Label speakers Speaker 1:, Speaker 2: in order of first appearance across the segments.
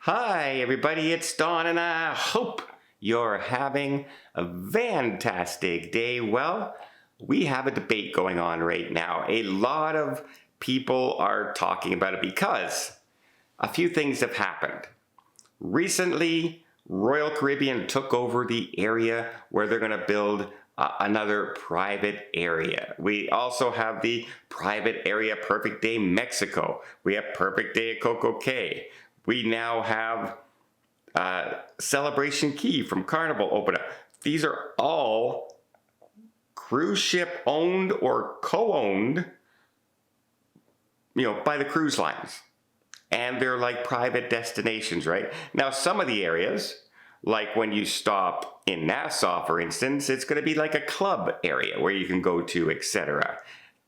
Speaker 1: Hi everybody, it's Don and I hope you're having a fantastic day. Well, we have a debate going on right now. A lot of people are talking about it because a few things have happened. Recently, Royal Caribbean took over the area where they're going to build another private area. We also have the private area Perfect Day Mexico. We have Perfect Day at Coco Cay. We now have Celebration Key from Carnival open up. These are all cruise ship owned or co-owned, by the cruise lines. And they're like private destinations, right? Now, some of the areas, like when you stop in Nassau, for instance, it's going to be like a club area where you can go to, etc.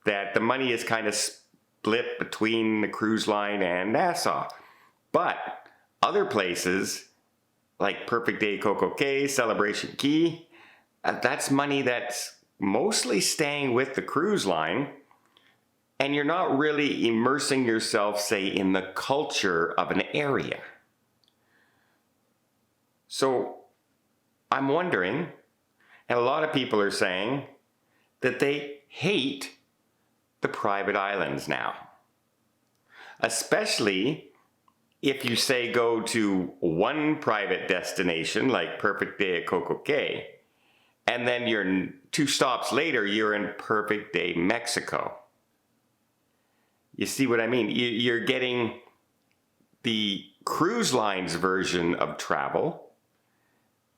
Speaker 1: That the money is kind of split between the cruise line and Nassau. But other places, like Perfect Day Coco Cay, Celebration Key, that's money that's mostly staying with the cruise line, and you're not really immersing yourself, say, in the culture of an area. So I'm wondering, and a lot of people are saying, that they hate the private islands now. Especially if you say go to one private destination, like Perfect Day at Coco Cay, and then you're 2 stops later, you're in Perfect Day Mexico. You see what I mean? You're getting the cruise line's version of travel,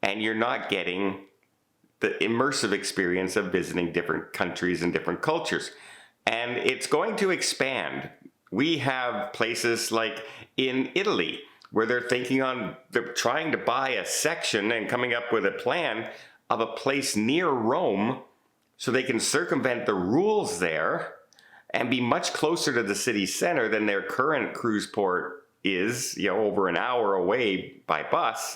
Speaker 1: and you're not getting the immersive experience of visiting different countries and different cultures. And it's going to expand. We have places like in Italy where they're trying to buy a section and coming up with a plan of a place near Rome so they can circumvent the rules there and be much closer to the city center than their current cruise port is, over an hour away by bus,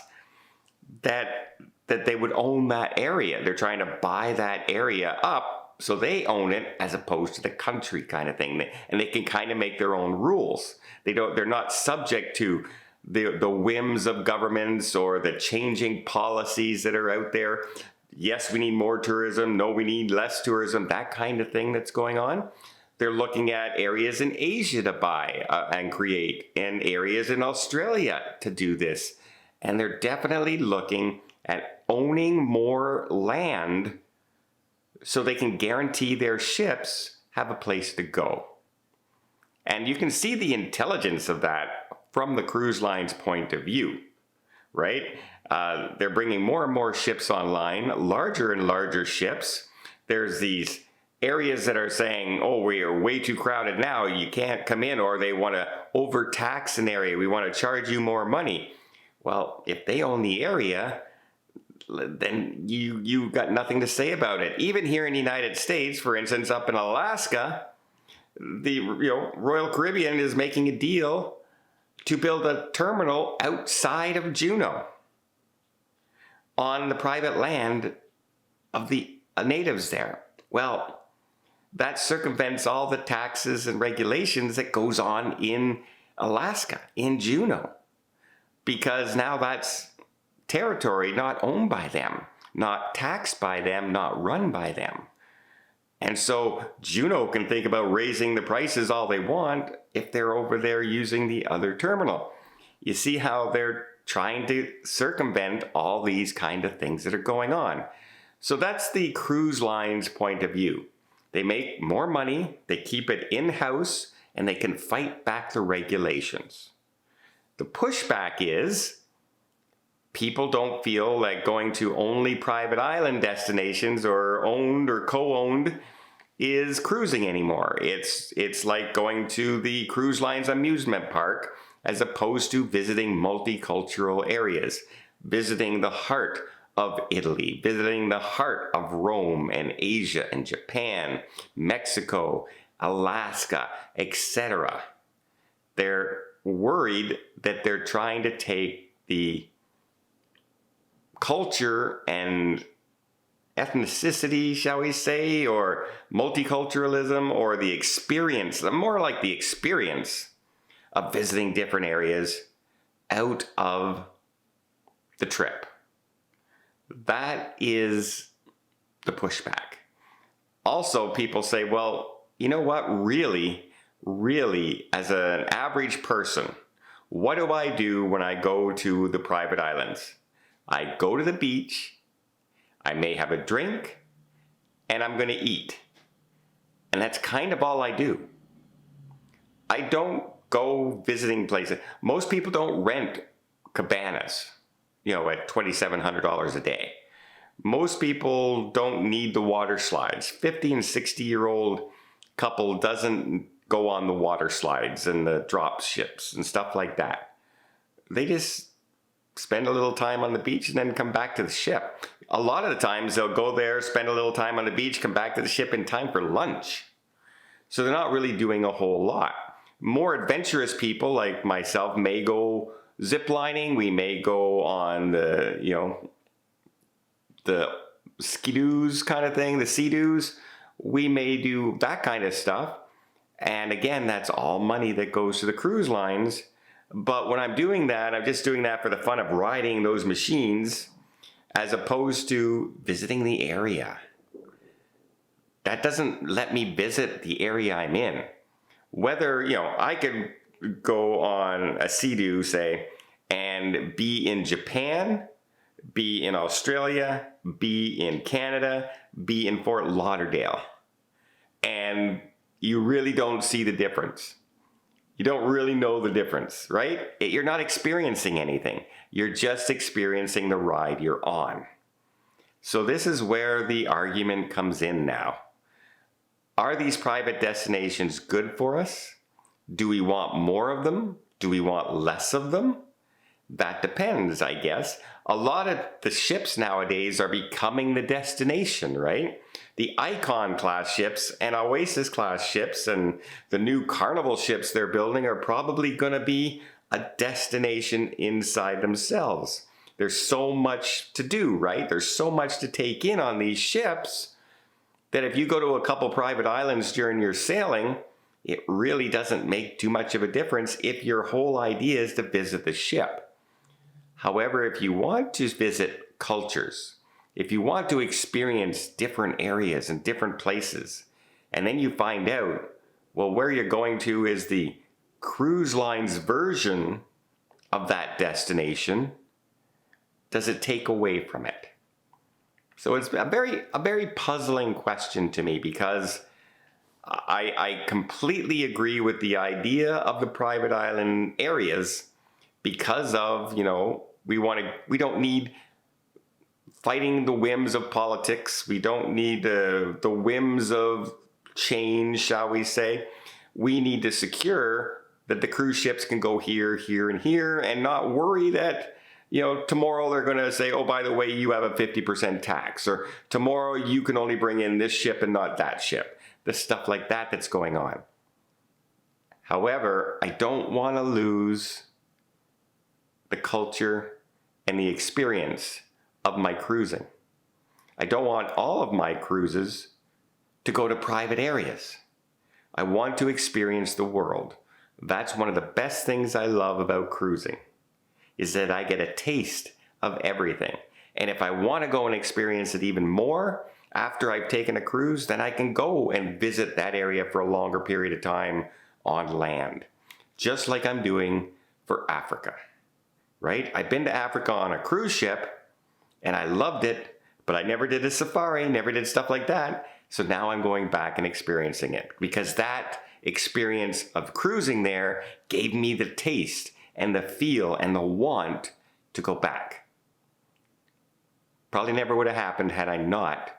Speaker 1: that they would own that area. They're trying to buy that area up so they own it as opposed to the country kind of thing. And they can kind of make their own rules. They're not subject to the whims of governments or the changing policies that are out there. Yes, we need more tourism. No, we need less tourism. That kind of thing that's going on. They're looking at areas in Asia to buy and create, and areas in Australia to do this. And they're definitely looking at owning more land so they can guarantee their ships have a place to go. And you can see the intelligence of that from the cruise line's point of view, right? They're bringing more and more ships online, larger and larger ships. There's these areas that are saying, oh, we are way too crowded now, you can't come in, or they want to overtax an area, we want to charge you more money. Well, if they own the area, then you got nothing to say about it. Even here in the United States, for instance, up in Alaska, the Royal Caribbean is making a deal to build a terminal outside of Juneau on the private land of the natives there. Well, that circumvents all the taxes and regulations that goes on in Alaska, in Juneau, because now that's territory not owned by them, not taxed by them, not run by them. And so Juneau can think about raising the prices all they want if they're over there using the other terminal. You see how they're trying to circumvent all these kind of things that are going on. So that's the cruise line's point of view. They make more money, they keep it in-house, and they can fight back the regulations. The pushback is people don't feel like going to only private island destinations or owned or co-owned is cruising anymore. It's like going to the cruise line's amusement park as opposed to visiting multicultural areas, visiting the heart of Italy, visiting the heart of Rome and Asia and Japan, Mexico, Alaska, etc. They're worried that they're trying to take the culture and ethnicity, shall we say, or multiculturalism, or the experience, more like the experience of visiting different areas, out of the trip. That is the pushback. Also, people say, well, you know what, really, as an average person, what do I do when I go to the private islands? I go to the beach, I may have a drink, and I'm gonna eat. And that's kind of all I do. I don't go visiting places. Most people don't rent cabanas, at $2,700 a day. Most people don't need the water slides. 50 and 60-year-old couple doesn't go on the water slides and the drop ships and stuff like that. They just spend a little time on the beach and then come back to the ship. A lot of the times they'll go there, spend a little time on the beach, come back to the ship in time for lunch. So they're not really doing a whole lot. More adventurous people like myself may go ziplining. We may go on the ski-doos kind of thing, the sea-doos. We may do that kind of stuff. And again, that's all money that goes to the cruise lines. But when I'm doing that, I'm just doing that for the fun of riding those machines as opposed to visiting the area. That doesn't let me visit the area I'm in. Whether, I could go on a sea-doo, say, and be in Japan, be in Australia, be in Canada, be in Fort Lauderdale. And you really don't see the difference. You don't really know the difference, right? You're not experiencing anything. You're just experiencing the ride you're on. So this is where the argument comes in now. Are these private destinations good for us? Do we want more of them? Do we want less of them? That depends, I guess. A lot of the ships nowadays are becoming the destination, right? The Icon class ships and Oasis class ships and the new Carnival ships they're building are probably going to be a destination inside themselves. There's so much to do, right? There's so much to take in on these ships that if you go to a couple private islands during your sailing, it really doesn't make too much of a difference if your whole idea is to visit the ship. However, if you want to visit cultures, if you want to experience different areas and different places, and then you find out, well, where you're going to is the cruise line's version of that destination, does it take away from it? So it's a very puzzling question to me because I completely agree with the idea of the private island areas because of, we don't need fighting the whims of politics. We don't need the whims of change, shall we say. We need to secure that the cruise ships can go here, here, and here and not worry that tomorrow they're going to say, oh, by the way, you have a 50% tax, or tomorrow you can only bring in this ship and not that ship. The stuff like that that's going on. However, I don't want to lose the culture and the experience of my cruising. I don't want all of my cruises to go to private areas. I want to experience the world. That's one of the best things I love about cruising, is that I get a taste of everything. And if I want to go and experience it even more after I've taken a cruise, then I can go and visit that area for a longer period of time on land, just like I'm doing for Africa, right? I've been to Africa on a cruise ship and I loved it, but I never did a safari, never did stuff like that. So now I'm going back and experiencing it because that experience of cruising there gave me the taste and the feel and the want to go back. Probably never would have happened had I not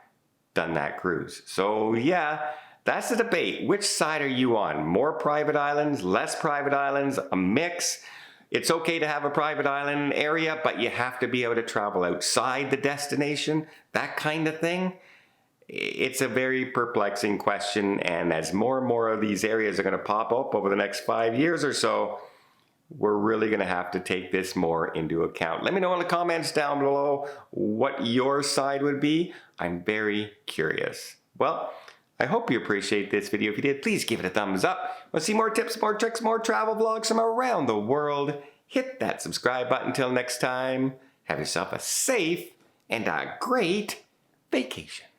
Speaker 1: done that cruise. So yeah, that's the debate. Which side are you on? More private islands, less private islands, a mix? It's okay to have a private island area, but you have to be able to travel outside the destination, that kind of thing. It's a very perplexing question, and as more and more of these areas are going to pop up over the next 5 years or so, we're really going to have to take this more into account. Let me know in the comments down below what your side would be. I'm very curious. Well, I hope you appreciate this video. If you did, please give it a thumbs up. Want to see more tips, more tricks, more travel vlogs from around the world? hit that subscribe button. Until next time, have yourself a safe and a great vacation.